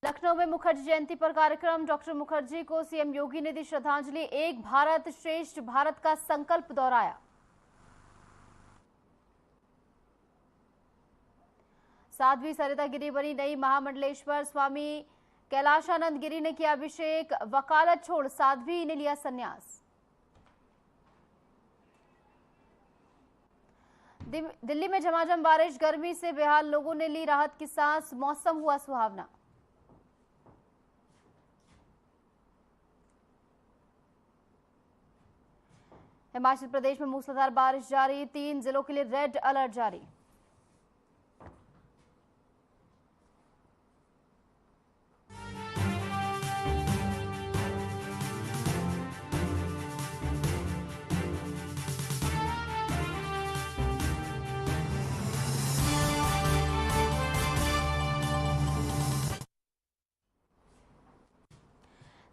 लखनऊ में मुखर्जी जयंती पर कार्यक्रम। डॉक्टर मुखर्जी को सीएम योगी ने दी श्रद्धांजलि। एक भारत श्रेष्ठ भारत का संकल्प दोहराया। साध्वी सरिता गिरी बनी नई महामंडलेश्वर। स्वामी कैलाशानंद गिरी ने किया अभिषेक। वकालत छोड़ साध्वी ने लिया संन्यास। दिल्ली में झमाझम बारिश, गर्मी से बेहाल लोगों ने ली राहत की सांस। मौसम हुआ सुहावना। हिमाचल प्रदेश में मूसलाधार बारिश जारी। 3 जिलों के लिए रेड अलर्ट जारी।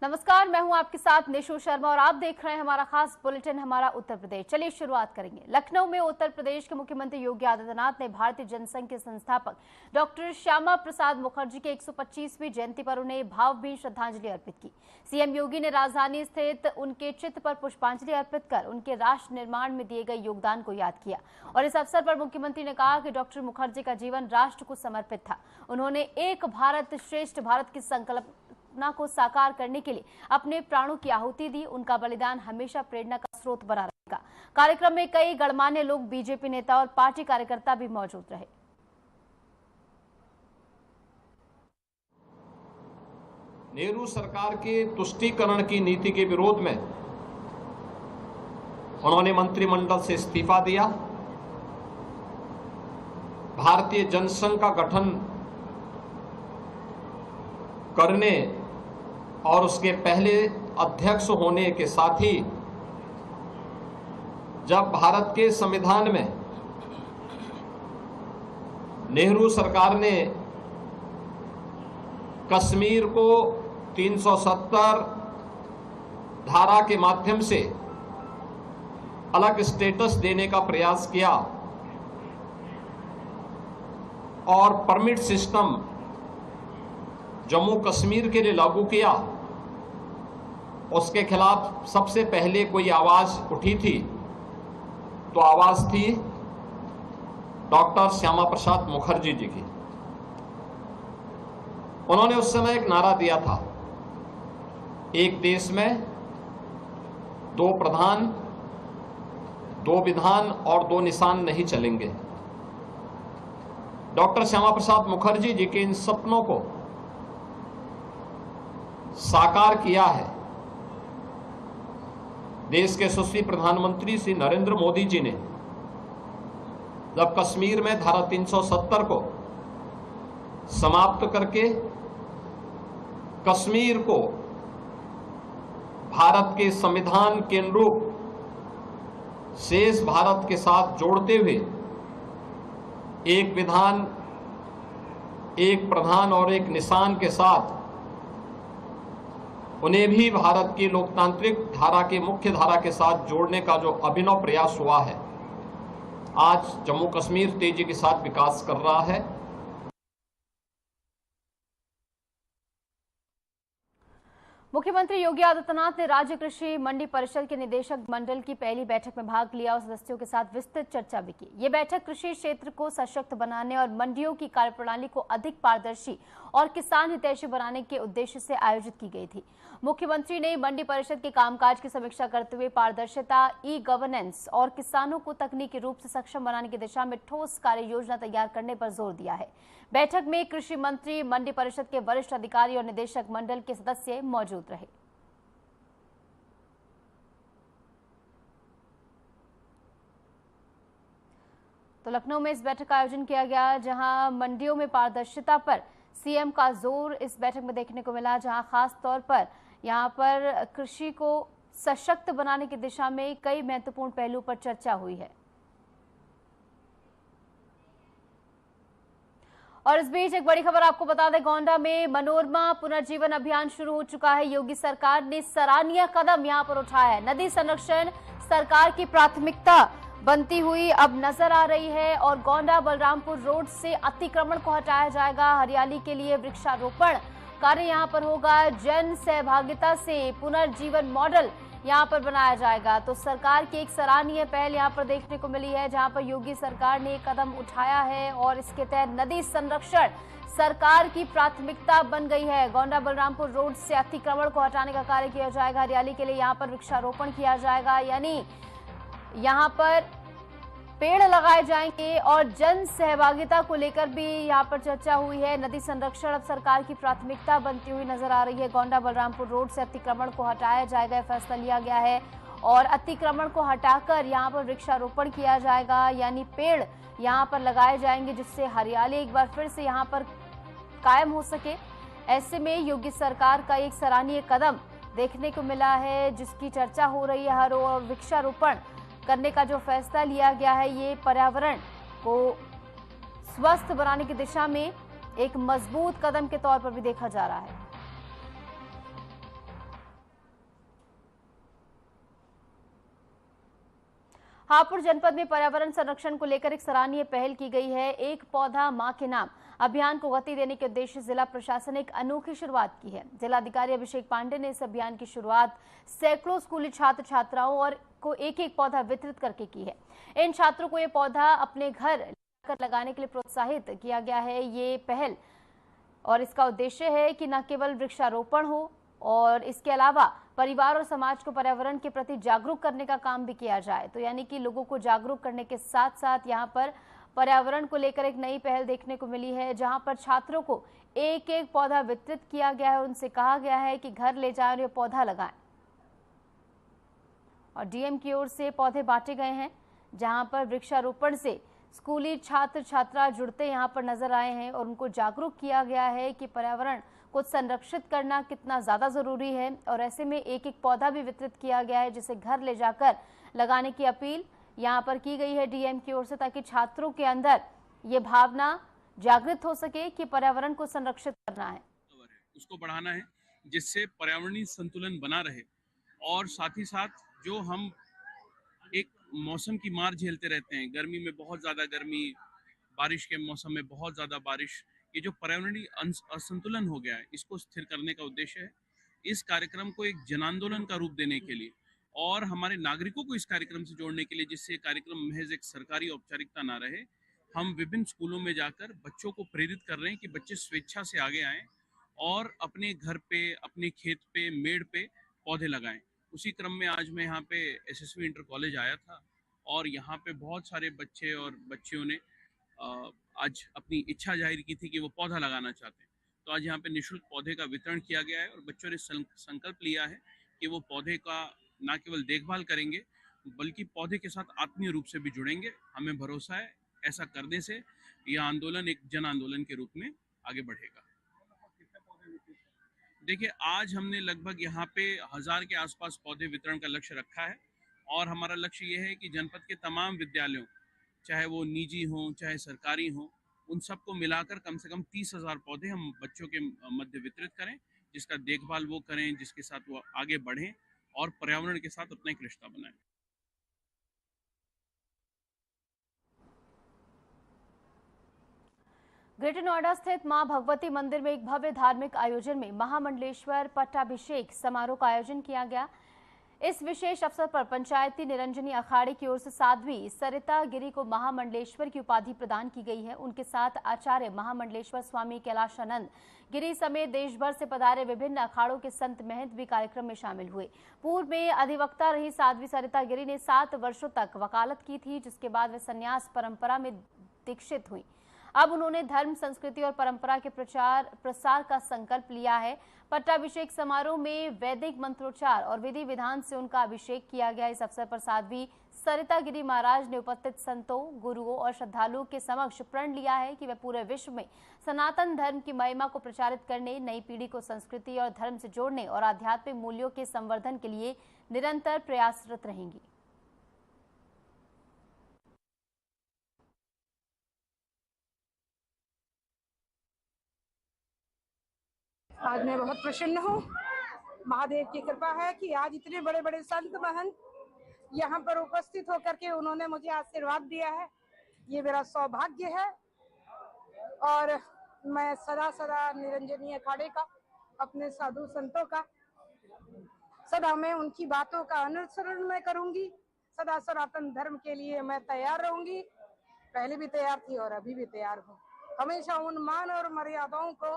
नमस्कार, मैं हूं आपके साथ निशु शर्मा और आप देख रहे हैं हमारा खास बुलेटिन हमारा उत्तर प्रदेश। चलिए शुरुआत करेंगे। लखनऊ में उत्तर प्रदेश के मुख्यमंत्री योगी आदित्यनाथ ने भारतीय जनसंघ के संस्थापक डॉक्टर श्यामा प्रसाद मुखर्जी के 125वीं जयंती पर उन्हें भावभीनी श्रद्धांजलि अर्पित की। सीएम योगी ने राजधानी स्थित उनके चित्र पर पुष्पांजलि अर्पित कर उनके राष्ट्र निर्माण में दिए गए योगदान को याद किया और इस अवसर पर मुख्यमंत्री ने कहा कि डॉक्टर मुखर्जी का जीवन राष्ट्र को समर्पित था। उन्होंने एक भारत श्रेष्ठ भारत की संकल्पना को साकार करने के लिए अपने प्राणों की आहुति दी। उनका बलिदान हमेशा प्रेरणा का स्रोत बना रहेगा। कार्यक्रम में कई गणमान्य लोग, बीजेपी नेता और पार्टी कार्यकर्ता भी मौजूद रहे। नेहरू सरकार के तुष्टीकरण की नीति के विरोध में उन्होंने मंत्रिमंडल से इस्तीफा दिया। भारतीय जनसंघ का गठन करने और उसके पहले अध्यक्ष होने के साथ ही जब भारत के संविधान में नेहरू सरकार ने कश्मीर को 370 धारा के माध्यम से अलग स्टेटस देने का प्रयास किया और परमिट सिस्टम जम्मू कश्मीर के लिए लागू किया, उसके खिलाफ सबसे पहले कोई आवाज उठी थी तो आवाज थी डॉक्टर श्यामा प्रसाद मुखर्जी जी की। उन्होंने उस समय एक नारा दिया था, एक देश में 2 प्रधान, 2 विधान और 2 निशान नहीं चलेंगे। डॉक्टर श्यामा प्रसाद मुखर्जी जी के इन सपनों को साकार किया है देश के यशस्वी प्रधानमंत्री श्री नरेंद्र मोदी जी ने, जब कश्मीर में धारा 370 को समाप्त करके कश्मीर को भारत के संविधान के अनुरूप शेष भारत के साथ जोड़ते हुए एक विधान, एक प्रधान और एक निशान के साथ उन्हें भी भारत की लोकतांत्रिक धारा के मुख्य धारा के साथ जोड़ने का जो अभिनव प्रयास हुआ है, आज जम्मू कश्मीर तेजी के साथ विकास कर रहा है। मुख्यमंत्री योगी आदित्यनाथ ने राज्य कृषि मंडी परिषद के निदेशक मंडल की पहली बैठक में भाग लिया और सदस्यों के साथ विस्तृत चर्चा भी की। ये बैठक कृषि क्षेत्र को सशक्त बनाने और मंडियों की कार्यप्रणाली को अधिक पारदर्शी और किसान हितैषी बनाने के उद्देश्य से आयोजित की गई थी। मुख्यमंत्री ने मंडी परिषद के कामकाज की समीक्षा करते हुए पारदर्शिता, ई गवर्नेंस और किसानों को तकनीकी रूप से सक्षम बनाने की दिशा में ठोस कार्य योजना तैयार करने पर जोर दिया है। बैठक में कृषि मंत्री, मंडी परिषद के वरिष्ठ अधिकारी और निदेशक मंडल के सदस्य मौजूद रहे। तो लखनऊ में इस बैठक का आयोजन किया गया, जहां मंडियों में पारदर्शिता पर सीएम का जोर इस बैठक में देखने को मिला, जहां खास तौर पर यहां पर कृषि को सशक्त बनाने की दिशा में कई महत्वपूर्ण पहलू पर चर्चा हुई है। और इस बीच एक बड़ी खबर आपको बता दें, गोंडा में मनोरमा पुनर्जीवन अभियान शुरू हो चुका है। योगी सरकार ने सराहनीय कदम यहां पर उठाया है। नदी संरक्षण सरकार की प्राथमिकता बनती हुई अब नजर आ रही है और गोंडा बलरामपुर रोड से अतिक्रमण को हटाया जाएगा। हरियाली के लिए वृक्षारोपण कार्य यहाँ पर होगा। जन सहभागिता से पुनर्जीवन मॉडल यहाँ पर बनाया जाएगा। तो सरकार की एक सराहनीय पहल यहाँ पर देखने को मिली है, जहाँ पर योगी सरकार ने कदम उठाया है और इसके तहत नदी संरक्षण सरकार की प्राथमिकता बन गई है। गोंडा बलरामपुर रोड से अतिक्रमण को हटाने का कार्य किया जाएगा। हरियाली के लिए यहाँ पर वृक्षारोपण किया जाएगा, यानी यहाँ पर पेड़ लगाए जाएंगे और जन सहभागिता को लेकर भी यहाँ पर चर्चा हुई है। नदी संरक्षण अब सरकार की प्राथमिकता बनती हुई नजर आ रही है। गोंडा बलरामपुर रोड से अतिक्रमण को हटाया जाएगा, फैसला लिया गया है और अतिक्रमण को हटाकर यहाँ पर वृक्षारोपण किया जाएगा, यानी पेड़ यहाँ पर लगाए जाएंगे, जिससे हरियाली एक बार फिर से यहाँ पर कायम हो सके। ऐसे में योगी सरकार का एक सराहनीय कदम देखने को मिला है, जिसकी चर्चा हो रही है हर ओर। वृक्षारोपण करने का जो फैसला लिया गया है, ये पर्यावरण को स्वस्थ बनाने की दिशा में एक मजबूत कदम के तौर पर भी देखा जा रहा है। हापुड़ जनपद में पर्यावरण संरक्षण को लेकर एक सराहनीय पहल की गई है। एक पौधा मां के नाम अभियान को गति देने के उद्देश्य जिला प्रशासन ने एक अनोखी शुरुआत की है। जिलाधिकारी अभिषेक पांडे ने इस अभियान की शुरुआत सैकड़ों स्कूली छात्र छात्राओं और को एक एक पौधा वितरित करके की है। इन छात्रों को ये पौधा अपने घर लगाने के लिए प्रोत्साहित किया गया है। ये पहल और इसका उद्देश्य है कि न केवल वृक्षारोपण हो और इसके अलावा परिवार और समाज को पर्यावरण के प्रति जागरूक करने का काम भी किया जाए। तो यानी कि लोगों को जागरूक करने के साथ साथ यहाँ पर पर्यावरण को लेकर एक नई पहल देखने को मिली है, जहां पर छात्रों को एक एक पौधा वितरित किया गया है। उनसे कहा गया है कि घर ले जाएं और पौधा लगाएं और डीएम की ओर से पौधे बांटे गए हैं, जहां पर वृक्षारोपण से स्कूली छात्र छात्रा जुड़ते यहाँ पर नजर आए हैं और उनको जागरूक किया गया है कि पर्यावरण को संरक्षित करना कितना ज्यादा जरूरी है। और ऐसे में एक एक पौधा भी वितरित किया गया है, जिसे घर ले जाकर लगाने की अपील यहाँ पर की गई है डीएम की ओर से, ताकि छात्रों के अंदर ये भावना जागृत हो सके कि पर्यावरण को संरक्षित करना है, उसको बढ़ाना है, जिससे पर्यावरणीय संतुलन बना रहे। और साथ ही साथ जो हम एक मौसम की मार झेलते रहते हैं, गर्मी में बहुत ज्यादा गर्मी, बारिश के मौसम में बहुत ज्यादा बारिश, ये जो पर्यावरणीय असंतुलन हो गया है, इसको स्थिर करने का उद्देश्य है। इस कार्यक्रम को एक जन आंदोलन का रूप देने के लिए और हमारे नागरिकों को इस कार्यक्रम से जोड़ने के लिए, जिससे कार्यक्रम महज एक सरकारी औपचारिकता ना रहे, हम विभिन्न स्कूलों में जाकर बच्चों को प्रेरित कर रहे हैं कि बच्चे स्वेच्छा से आगे आएं और अपने घर पे, अपने खेत पे, मेड़ पे पौधे लगाएं। उसी क्रम में आज मैं यहाँ पे एसएसवी इंटर कॉलेज आया था और यहाँ पे बहुत सारे बच्चे और बच्चियों ने आज अपनी इच्छा जाहिर की थी कि वो पौधा लगाना चाहते हैं। तो आज यहाँ पे निःशुल्क पौधे का वितरण किया गया है और बच्चों ने संकल्प लिया है कि वो पौधे का न केवल देखभाल करेंगे बल्कि पौधे के साथ आत्मीय रूप से भी जुड़ेंगे। हमें भरोसा है ऐसा करने से यह आंदोलन एक जन आंदोलन के रूप में आगे बढ़ेगा। देखिए, आज हमने लगभग यहाँ पे 1000 के आसपास पौधे वितरण का लक्ष्य रखा है और हमारा लक्ष्य ये है कि जनपद के तमाम विद्यालयों, चाहे वो निजी हों चाहे सरकारी हों, उन सबको मिलाकर कम से कम 30,000 पौधे हम बच्चों के मध्य वितरित करें, जिसका देखभाल वो करें, जिसके साथ वो आगे बढ़ें और पर्यावरण के साथ अपना एक रिश्ता बनाएं। ग्रेटर नोएडा स्थित मां भगवती मंदिर में एक भव्य धार्मिक आयोजन में महामंडलेश्वर पट्टाभिषेक समारोह का आयोजन किया गया। इस विशेष अवसर पर पंचायती निरंजनी अखाड़े की ओर से साध्वी सरिता गिरी को महामंडलेश्वर की उपाधि प्रदान की गई है। उनके साथ आचार्य महामंडलेश्वर स्वामी कैलाशानंद गिरी समेत देश भर से पधारे विभिन्न अखाड़ों के संत महंत भी कार्यक्रम में शामिल हुए। पूर्व में अधिवक्ता रही साध्वी सरिता गिरी ने 7 वर्षों तक वकालत की थी, जिसके बाद वे संन्यास परंपरा में दीक्षित हुई। अब उन्होंने धर्म, संस्कृति और परंपरा के प्रचार प्रसार का संकल्प लिया है। पट्टाभिषेक समारोह में वैदिक मंत्रोच्चार और विधि विधान से उनका अभिषेक किया गया। इस अवसर पर साध्वी सरिता गिरी महाराज ने उपस्थित संतों, गुरुओं और श्रद्धालुओं के समक्ष प्रण लिया है कि वे पूरे विश्व में सनातन धर्म की महिमा को प्रचारित करने, नई पीढ़ी को संस्कृति और धर्म से जोड़ने और आध्यात्मिक मूल्यों के संवर्धन के लिए निरंतर प्रयासरत रहेंगी। आज मैं बहुत प्रसन्न हूँ। महादेव की कृपा है कि आज इतने बड़े बड़े संत महंत यहाँ पर उपस्थित होकर के उन्होंने मुझे आशीर्वाद दिया है। ये मेरा सौभाग्य है और मैं सदा सदा निरंजनी अखाड़े का अपने साधु संतों का। सदा मैं उनकी बातों का अनुसरण मैं करूंगी। सदा सनातन धर्म के लिए मैं तैयार रहूंगी। पहले भी तैयार थी और अभी भी तैयार हूँ। हमेशा उन मान और मर्यादाओं को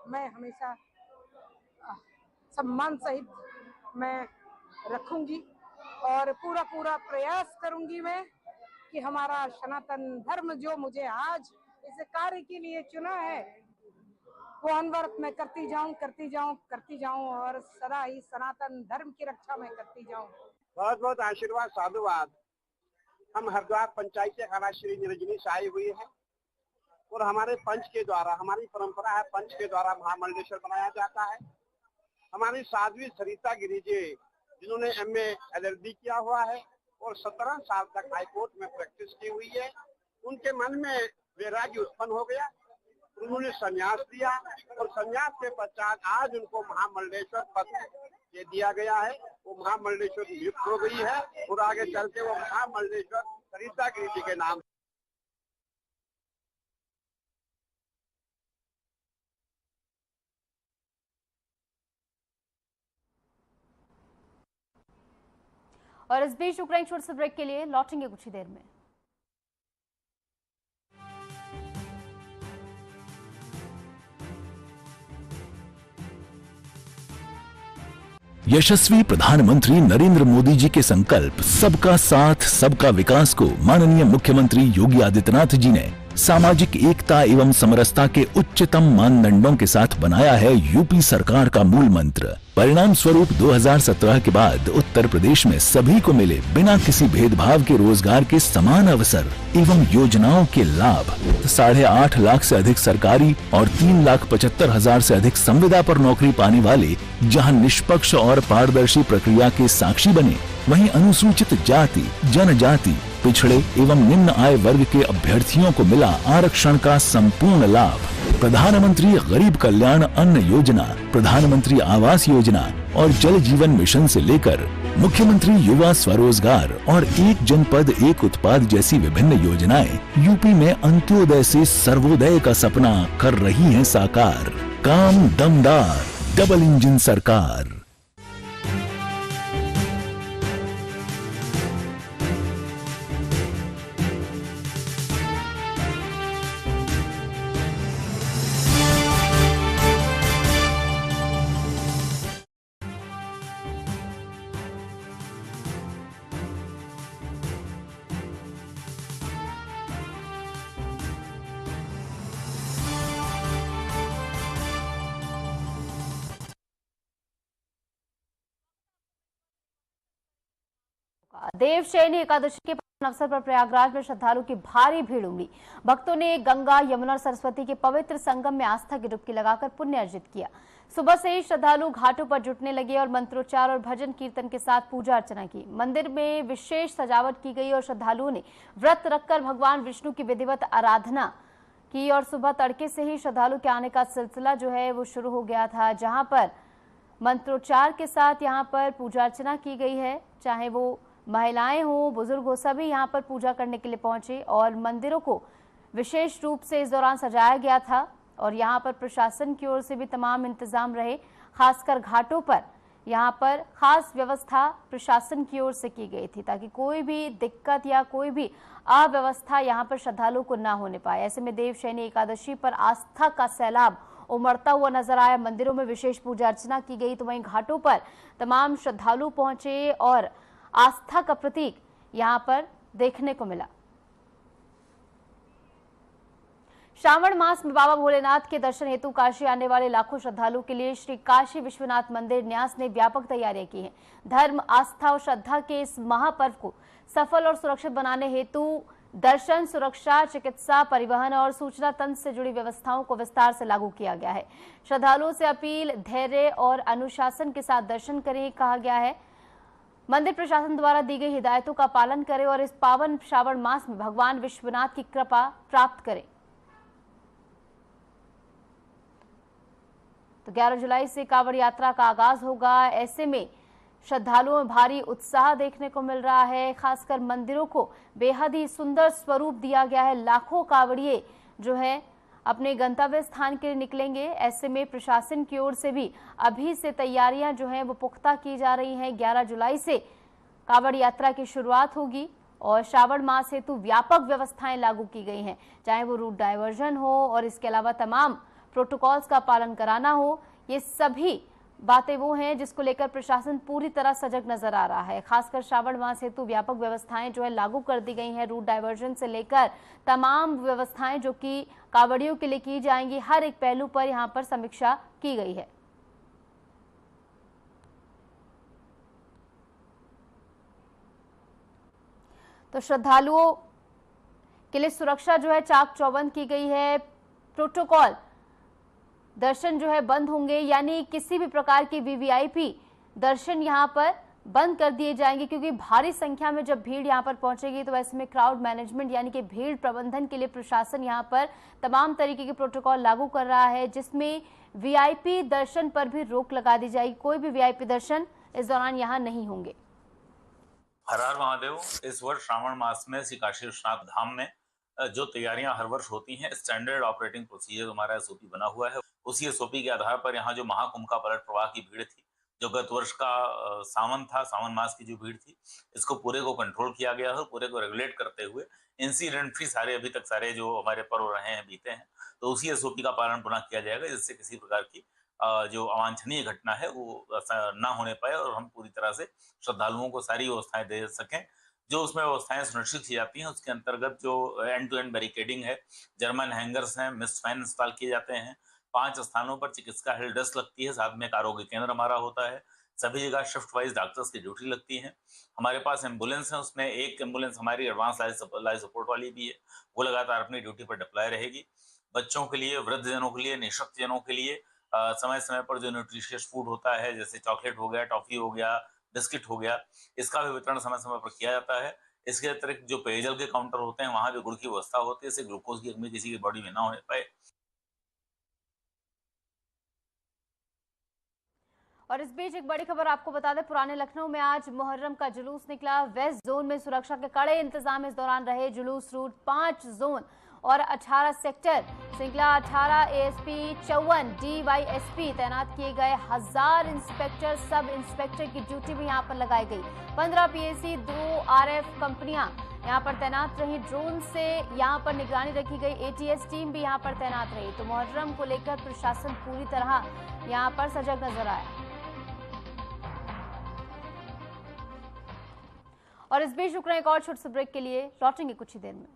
मैं हमेशा सम्मान सहित मैं रखूंगी और पूरा प्रयास करूंगी मैं कि हमारा सनातन धर्म जो मुझे आज इस कार्य के लिए चुना है वो अनवरत मैं करती जाऊं और सदा ही सनातन धर्म की रक्षा मैं करती जाऊं। बहुत बहुत आशीर्वाद साधुवाद। हम हरिद्वार पंचायत से खाना श्री निरंजनी से आई हुई है और हमारे पंच के द्वारा, हमारी परंपरा है, पंच के द्वारा महामंडलेश्वर बनाया जाता है। हमारी साध्वी सरिता गिरी जी जिन्होंने MA LLB किया हुआ है और 17 साल तक हाईकोर्ट में प्रैक्टिस की हुई है, उनके मन में वैराग्य उत्पन्न हो गया। उन्होंने संन्यास दिया और संन्यास के पश्चात आज उनको महामंडलेश्वर पद दे दिया गया है। वो महामंडलेश्वर नियुक्त हो गई है और आगे चल के वो महामंडलेश्वर सरिता गिरी जी के नाम। और इस बीच यूक्रेन छोड़ से ब्रेक के लिए लौटेंगे कुछ ही देर में। यशस्वी प्रधानमंत्री नरेंद्र मोदी जी के संकल्प सबका साथ सबका विकास को माननीय मुख्यमंत्री योगी आदित्यनाथ जी ने सामाजिक एकता एवं समरसता के उच्चतम मानदंडों के साथ बनाया है यूपी सरकार का मूल मंत्र। परिणाम स्वरूप 2017 के बाद उत्तर प्रदेश में सभी को मिले बिना किसी भेदभाव के रोजगार के समान अवसर एवं योजनाओं के लाभ। 8.5 लाख से अधिक सरकारी और 3,75,000 से अधिक संविदा पर नौकरी पाने वाले जहां निष्पक्ष और पारदर्शी प्रक्रिया के साक्षी बने, वहीं अनुसूचित जाति, जनजाति, पिछड़े एवं निम्न आय वर्ग के अभ्यर्थियों को मिला आरक्षण का संपूर्ण लाभ। प्रधानमंत्री गरीब कल्याण अन्न योजना, प्रधानमंत्री आवास योजना और जल जीवन मिशन से लेकर मुख्यमंत्री युवा स्वरोजगार और एक जनपद एक उत्पाद जैसी विभिन्न योजनाएं यूपी में अंत्योदय से सर्वोदय का सपना कर रही हैं साकार। काम दमदार, डबल इंजन सरकार। देवशयनी एकादशी के अवसर पर प्रयागराज में श्रद्धालुओं की भारी भीड़ उमड़ी। भक्तों ने गंगा, यमुना और सरस्वती के पवित्र संगम में आस्था की डुबकी लगाकर पुण्य अर्जित किया। सुबह से ही श्रद्धालु घाटों पर जुटने लगे और मंत्रोच्चार और भजन कीर्तन के साथ पूजा अर्चना की। मंदिर में विशेष सजावट की गई और श्रद्धालुओं ने व्रत रखकर भगवान विष्णु की विधिवत आराधना की। और सुबह तड़के से ही श्रद्धालु के आने का सिलसिला जो है वो शुरू हो गया था, जहां पर मंत्रोच्चार के साथ यहाँ पर पूजा अर्चना की गई है। चाहे वो महिलाएं हो, बुजुर्ग हो, सभी यहाँ पर पूजा करने के लिए पहुंचे और मंदिरों को विशेष रूप से इस दौरान सजाया गया था। और यहाँ पर प्रशासन की ओर से भी तमाम इंतजाम रहे। खासकर घाटों पर यहाँ पर खास व्यवस्था प्रशासन की ओर से की गई थी ताकि कोई भी दिक्कत या कोई भी अव्यवस्था यहाँ पर श्रद्धालुओं को ना होने पाए। ऐसे में देवशयनी एकादशी पर आस्था का सैलाब उमड़ता हुआ नजर आया। मंदिरों में विशेष पूजा अर्चना की गई तो वहीं घाटों पर तमाम श्रद्धालु पहुंचे और आस्था का प्रतीक यहां पर देखने को मिला। श्रावण मास में बाबा भोलेनाथ के दर्शन हेतु काशी आने वाले लाखों श्रद्धालुओं के लिए श्री काशी विश्वनाथ मंदिर न्यास ने व्यापक तैयारियां की हैं। धर्म, आस्था और श्रद्धा के इस महापर्व को सफल और सुरक्षित बनाने हेतु दर्शन, सुरक्षा, चिकित्सा, परिवहन और सूचना तंत्र से जुड़ी व्यवस्थाओं को विस्तार से लागू किया गया है। श्रद्धालुओं से अपील, धैर्य और अनुशासन के साथ दर्शन करें कहा गया है। मंदिर प्रशासन द्वारा दी गई हिदायतों का पालन करें और इस पावन श्रावण मास में भगवान विश्वनाथ की कृपा प्राप्त करें। तो 11 जुलाई से कांवड़ यात्रा का आगाज होगा। ऐसे में श्रद्धालुओं में भारी उत्साह देखने को मिल रहा है। खासकर मंदिरों को बेहद ही सुंदर स्वरूप दिया गया है। लाखों कांवड़िए जो है अपने गंतव्य स्थान के लिए निकलेंगे। ऐसे में प्रशासन की ओर से भी अभी से तैयारियां जो हैं वो पुख्ता की जा रही हैं। 11 जुलाई से कांवड़ यात्रा की शुरुआत होगी और श्रावण मास हेतु व्यापक व्यवस्थाएं लागू की गई हैं, चाहे वो रूट डायवर्जन हो और इसके अलावा तमाम प्रोटोकॉल्स का पालन कराना हो। ये सभी बातें वो हैं जिसको लेकर प्रशासन पूरी तरह सजग नजर आ रहा है। खासकर श्रावण मास हेतु व्यापक व्यवस्थाएं जो है लागू कर दी गई हैं। रूट डायवर्जन से लेकर तमाम व्यवस्थाएं जो कि कांवड़ियों के लिए की जाएंगी, हर एक पहलू पर यहां पर समीक्षा की गई है। तो श्रद्धालुओं के लिए सुरक्षा जो है चाक चौबंद की गई है। प्रोटोकॉल दर्शन जो है बंद होंगे, यानी किसी भी प्रकार की वीवीआईपी दर्शन यहां पर बंद कर दिए जाएंगे, क्योंकि भारी संख्या में जब भीड़ यहां पर पहुंचेगी तो ऐसे में क्राउड मैनेजमेंट यानी कि भीड़ प्रबंधन के लिए प्रशासन यहां पर तमाम तरीके के प्रोटोकॉल लागू कर रहा है, जिसमें वीआईपी दर्शन पर भी रोक लगा दी जाएगी। कोई भी वीआईपी दर्शन इस दौरान यहां नहीं होंगे। हर हर महादेव। इस वर्ष श्रावण मास में श्री काशी विश्वनाथ धाम में जो तैयारियां हर वर्ष होती हैं, स्टैंडर्ड ऑपरेटिंग प्रोसीजर हमारा एसओपी बना हुआ है। उसी एसओपी के आधार पर यहाँ जो महाकुंभ का पलट प्रवाह की भीड़ थी, जो गत वर्ष का सावन था, सावन मास की जो भीड़ थी, इसको पूरे को कंट्रोल किया गया है। पूरे को रेगुलेट करते हुए इंसिडेंट फ्री सारे अभी तक सारे जो हमारे पर्व रहे हैं, बीते हैं, तो उसी एसओपी का पालन पुनः किया जाएगा, जिससे किसी प्रकार की जो अवांछनीय घटना है वो ना होने पाए और हम पूरी तरह से श्रद्धालुओं को सारी व्यवस्थाएं दे सकें। जो उसमें व्यवस्थाएं सुनिश्चित की जाती हैं उसके अंतर्गत जो एंड टू एंड बैरिकेडिंग है, जर्मन हैंगर्स हैं, मिस्ट फैन इंस्टॉल किए जाते हैं, 5 स्थानों पर चिकित्सा हेल्प डेस्क लगती है, साथ में एक आरोग्य केंद्र हमारा होता है, सभी जगह शिफ्ट वाइज डॉक्टर्स की ड्यूटी लगती है। हमारे पास एम्बुलेंस है, उसमें एक एम्बुलेंस हमारी एडवांस लाइफ सपोर्ट वाली भी है, वो लगातार अपनी ड्यूटी पर डिप्लॉय रहेगी। बच्चों के लिए, वृद्धजनों के लिए, निःशक्त जनों के लिए समय समय पर जो न्यूट्रिशियस फूड होता है, जैसे चॉकलेट हो गया, टॉफी हो गया, बिस्किट हो गया, इसका भी वितरण समय समय पर किया जाता है। इसके अतिरिक्त जो पेयजल के काउंटर होते हैं, वहां भी गुड़ की व्यवस्था होती है, इससे ग्लूकोज की कमी किसी की बॉडी में ना होने पाए। और इस बीच एक बड़ी खबर आपको बता दें, पुराने लखनऊ में आज मुहर्रम का जुलूस निकला। वेस्ट जोन में सुरक्षा के कड़े इंतजाम इस दौरान रहे। जुलूस रूट 5 जोन और 18 सेक्टर श्रृंखला 18 एएसपी 54 डीवाईएसपी तैनात किए गए। 1000 इंस्पेक्टर, सब इंस्पेक्टर की ड्यूटी भी यहां पर लगाई गई। 15 पीएसी, 2 आरएफ कंपनियां यहां पर तैनात रही। ड्रोन से यहां पर निगरानी रखी गई। एटीएस टीम भी यहां पर तैनात रही। तो मुहर्रम को लेकर प्रशासन पूरी तरह यहां पर सजग नजर आया। और इस बीच रुक रहे एक और छोटे से ब्रेक के लिए, लौटेंगे कुछ ही देर में।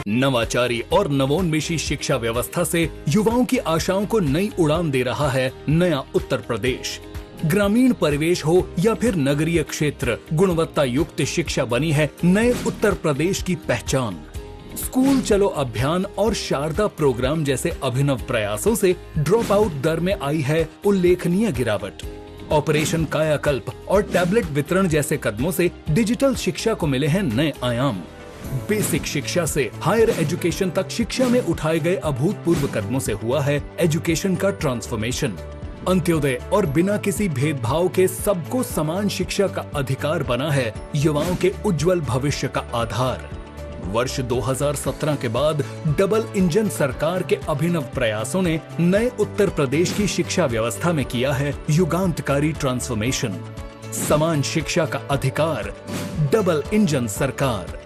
नवाचारी और नवोन्मेषी शिक्षा व्यवस्था से युवाओं की आशाओं को नई उड़ान दे रहा है नया उत्तर प्रदेश। ग्रामीण परिवेश हो या फिर नगरीय क्षेत्र, गुणवत्ता युक्त शिक्षा बनी है नए उत्तर प्रदेश की पहचान। स्कूल चलो अभियान और शारदा प्रोग्राम जैसे अभिनव प्रयासों से ड्रॉप आउट दर में आई है उल्लेखनीय गिरावट। ऑपरेशन कायाकल्प और टैबलेट वितरण जैसे कदमों से डिजिटल शिक्षा को मिले हैं नए आयाम। बेसिक शिक्षा से हायर एजुकेशन तक शिक्षा में उठाए गए अभूतपूर्व कदमों से हुआ है एजुकेशन का ट्रांसफॉर्मेशन। अंत्योदय और बिना किसी भेदभाव के सबको समान शिक्षा का अधिकार बना है युवाओं के उज्जवल भविष्य का आधार। वर्ष 2017 के बाद डबल इंजन सरकार के अभिनव प्रयासों ने नए उत्तर प्रदेश की शिक्षा व्यवस्था में किया है युगांतकारी ट्रांसफॉर्मेशन। समान शिक्षा का अधिकार, डबल इंजन सरकार।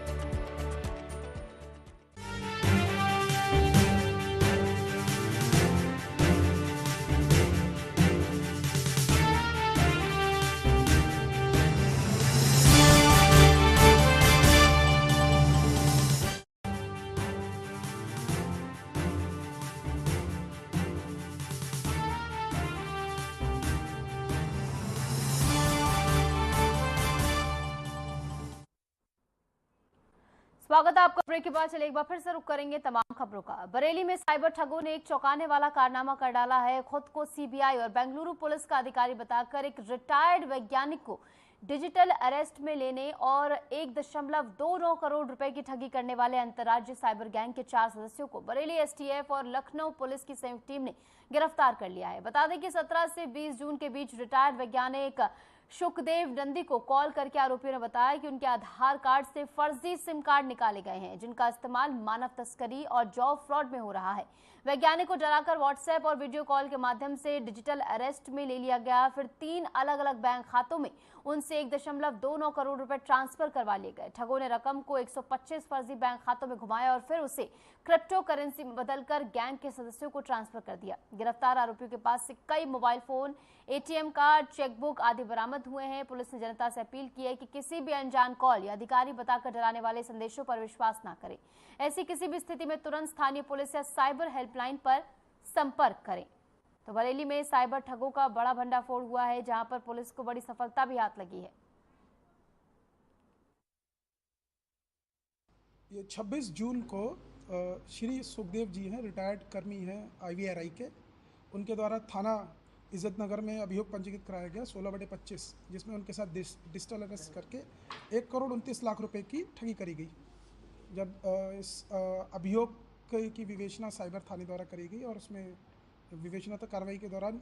स्वागत है आपका। ब्रेक के बाद चले एक बार फिर से रुक करेंगे तमाम खबरों का। बरेली में साइबर ठगों ने एक चौंकाने वाला कारनामा कर डाला है। खुद को सीबीआई और बेंगलुरु पुलिस का अधिकारी बताकर एक रिटायर्ड वैज्ञानिक को डिजिटल अरेस्ट में लेने और 1.29 करोड़ रुपए की ठगी करने वाले अंतर्राज्यीय साइबर गैंग के 4 सदस्यों को बरेली एसटीएफ और लखनऊ पुलिस की संयुक्त टीम ने गिरफ्तार कर लिया है। बता दें कि 17 से 20 जून के बीच रिटायर्ड वैज्ञानिक सुखदेव नंदी को कॉल करके आरोपियों ने बताया कि उनके आधार कार्ड से फर्जी सिम कार्ड निकाले गए हैं, जिनका इस्तेमाल मानव तस्करी और जॉब फ्रॉड में हो रहा है। वैज्ञानिक को डराकर व्हाट्सएप और वीडियो कॉल के माध्यम से डिजिटल अरेस्ट में ले लिया गया। फिर 3 अलग-अलग बैंक खातों में उनसे 1.29 करोड़ रुपए ट्रांसफर करवा लिए गए। ठगों ने रकम को 125 फर्जी बैंक खातों में घुमाया और फिर उसे क्रिप्टो करेंसी में बदलकर गैंग के सदस्यों को ट्रांसफर कर दिया। गिरफ्तार आरोपियों के पास से कई mobile phone, ATM card, chequebook आदि बरामद हुए हैं। पुलिस ने जनता से अपील की है कि किसी भी अनजान कॉल या अधिकारी बताकर डराने वाले संदेशों पर विश्वास न करें। ऐसी किसी भी स्थिति में तुरंत स्थानीय पुलिस या साइबर हेल्पलाइन पर संपर्क करें। तो बरेली में साइबर ठगों का बड़ा भंडाफोड़ हुआ है, जहां पर पुलिस को बड़ी सफलता भी हाथ लगी है। ये 26 जून को श्री सुखदेव जी हैं, रिटायर्ड कर्मी हैं IVRI के, उनके द्वारा थाना इज्जत नगर में अभियोग पंजीकृत कराया गया 16/25, जिसमें उनके साथ डिजिटल अरेस्ट करके 1,29,00,000 रुपए की ठगी करी गई। जब इस अभियोग की विवेचना साइबर थाने द्वारा करी गई और उसमें विवेचनात्मक कार्रवाई के दौरान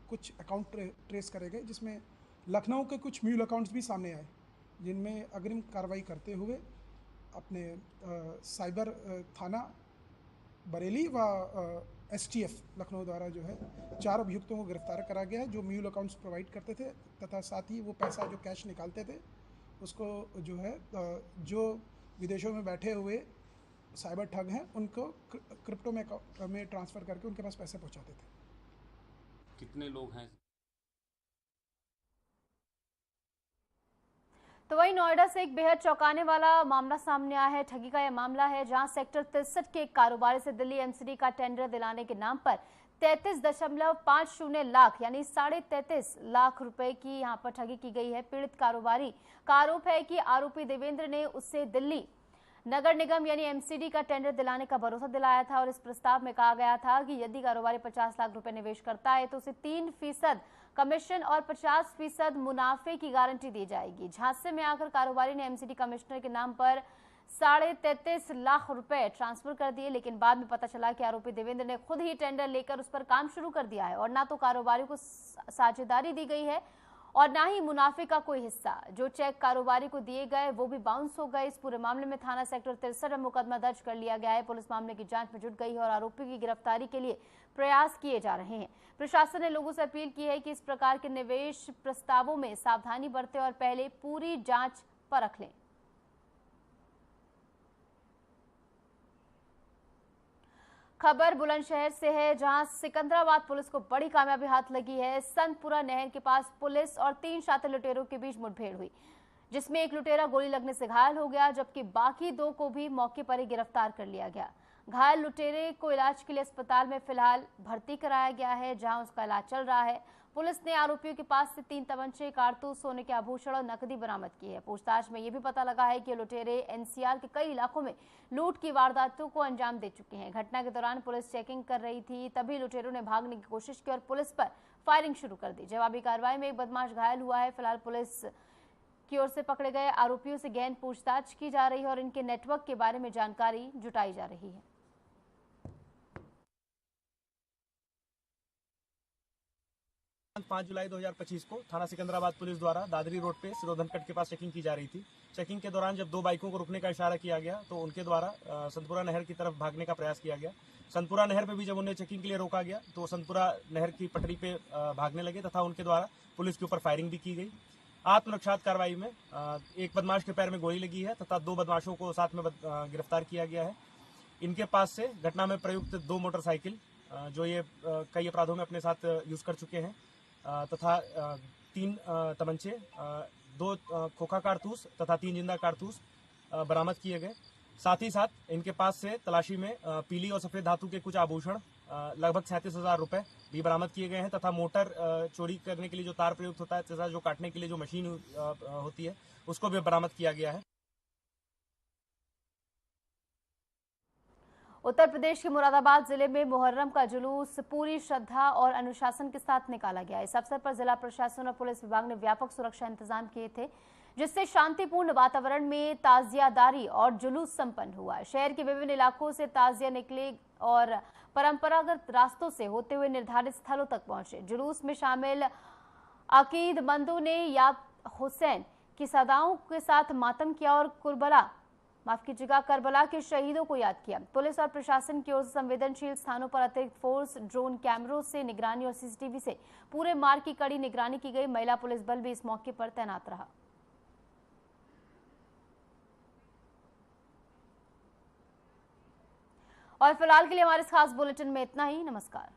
कुछ अकाउंट ट्रेस करे गए, जिसमें लखनऊ के कुछ म्यूल अकाउंट्स भी सामने आए, जिनमें अग्रिम कार्रवाई करते हुए अपने साइबर थाना बरेली व STF लखनऊ द्वारा जो है 4 अभियुक्तों को गिरफ्तार करा गया है, जो म्यूल अकाउंट्स प्रोवाइड करते थे तथा साथ ही वो पैसा जो कैश निकालते थे उसको जो है जो विदेशों में बैठे हुए साइबर ठग हैं उनको क्रिप्टो में ट्रांसफ़र करके उनके पास पैसे पहुंचाते थे। कितने लोग हैं? तो वही नोएडा से एक बेहद चौंकाने वाला मामला सामने आया है। ठगी का यह मामला है, जहां सेक्टर 63 के एक कारोबारी से दिल्ली MCD का टेंडर दिलाने के नाम पर 33.50 लाख यानी 33.5 लाख रुपए की यहां पर ठगी की गई है। पीड़ित कारोबारी का आरोप है कि आरोपी देवेंद्र ने उससे दिल्ली नगर निगम यानी MCD का टेंडर दिलाने का भरोसा दिलाया था और इस प्रस्ताव में कहा गया था कि यदि कारोबारी 50 लाख रुपए निवेश करता है तो उसे 3% कमीशन और 50% मुनाफे की गारंटी दी जाएगी। झांसे में आकर कारोबारी ने MCD कमिश्नर के नाम पर 33.5 लाख रुपए ट्रांसफर कर दिए, लेकिन बाद में पता चला कि आरोपी देवेंद्र ने खुद ही टेंडर लेकर उस पर काम शुरू कर दिया है और ना तो कारोबारी को साझेदारी दी गई है और ना ही मुनाफे का कोई हिस्सा। जो चेक कारोबारी को दिए गए वो भी बाउंस हो गए। इस पूरे मामले में थाना सेक्टर 63 में मुकदमा दर्ज कर लिया गया है। पुलिस मामले की जांच में जुट गई है और आरोपी की गिरफ्तारी के लिए प्रयास किए जा रहे हैं। प्रशासन ने लोगों से अपील की है कि इस प्रकार के निवेश प्रस्तावों में सावधानी बरतें और पहले पूरी जांच परख लें। खबर बुलंदशहर से है, जहां सिकंदराबाद पुलिस को बड़ी कामयाबी हाथ लगी है। संतपुरा नहर के पास पुलिस और 3 शातिर लुटेरों के बीच मुठभेड़ हुई, जिसमें एक लुटेरा गोली लगने से घायल हो गया, जबकि बाकी 2 को भी मौके पर ही गिरफ्तार कर लिया गया। घायल लुटेरे को इलाज के लिए अस्पताल में फिलहाल भर्ती कराया गया है, जहां उसका इलाज चल रहा है। पुलिस ने आरोपियों के पास से 3 तमंचे, कारतूस, सोने के आभूषण और नकदी बरामद की है। पूछताछ में यह भी पता लगा है कि लुटेरे NCR के कई इलाकों में लूट की वारदातों को अंजाम दे चुके हैं। घटना के दौरान पुलिस चेकिंग कर रही थी, तभी लुटेरों ने भागने की कोशिश की और पुलिस पर फायरिंग शुरू कर दी। जवाबी कार्रवाई में एक बदमाश घायल हुआ है। फिलहाल पुलिस की ओर से पकड़े गए आरोपियों से गहन पूछताछ की जा रही है और इनके नेटवर्क के बारे में जानकारी जुटाई जा रही है। 5 जुलाई 2025 को थाना सिकंदराबाद पुलिस द्वारा दादरी रोड पे सिरोधन कट के पास चेकिंग की जा रही थी। चेकिंग के दौरान जब 2 बाइकों को रुकने का इशारा किया गया तो उनके द्वारा संतपुरा नहर की तरफ भागने का प्रयास किया गया। संतपुरा नहर पे भी जब उन्हें चेकिंग के लिए रोका गया तो संतपुरा नहर की पटरी पे भागने लगे तथा उनके द्वारा पुलिस के ऊपर फायरिंग भी की गई। आत्मरक्षात्मक कार्रवाई में एक बदमाश के पैर में गोली लगी है तथा 2 बदमाशों को साथ में गिरफ्तार किया गया है। इनके पास से घटना में प्रयुक्त 2 मोटरसाइकिल जो ये कई अपराधों में अपने साथ यूज कर चुके हैं तथा 3 तमंचे, 2 खोखा कारतूस तथा 3 जिंदा कारतूस बरामद किए गए। साथ ही साथ इनके पास से तलाशी में पीली और सफेद धातु के कुछ आभूषण लगभग 37,000 रुपए भी बरामद किए गए हैं तथा मोटर चोरी करने के लिए जो तार प्रयुक्त होता है तथा जो काटने के लिए जो मशीन होती है उसको भी बरामद किया गया है। उत्तर प्रदेश के मुरादाबाद जिले में मुहर्रम का जुलूस पूरी श्रद्धा और अनुशासन के साथ निकाला गया। इस अवसर पर जिला प्रशासन और पुलिस विभाग ने व्यापक सुरक्षा इंतजाम किए थे, जिससे शांतिपूर्ण वातावरण में ताजियादारी और जुलूस संपन्न हुआ। शहर के विभिन्न इलाकों से ताजिया निकले और परंपरागत रास्तों से होते हुए निर्धारित स्थलों तक पहुंचे। जुलूस में शामिल अकीद मंदों ने याद हुसैन की सदाओं के साथ मातम किया और करबला के शहीदों को याद किया। पुलिस और प्रशासन की ओर से संवेदनशील स्थानों पर अतिरिक्त फोर्स, ड्रोन कैमरों से निगरानी और सीसीटीवी से पूरे मार्ग की कड़ी निगरानी की गई। महिला पुलिस बल भी इस मौके पर तैनात रहा। और फिलहाल के लिए हमारे इस खास बुलेटिन में इतना ही। नमस्कार।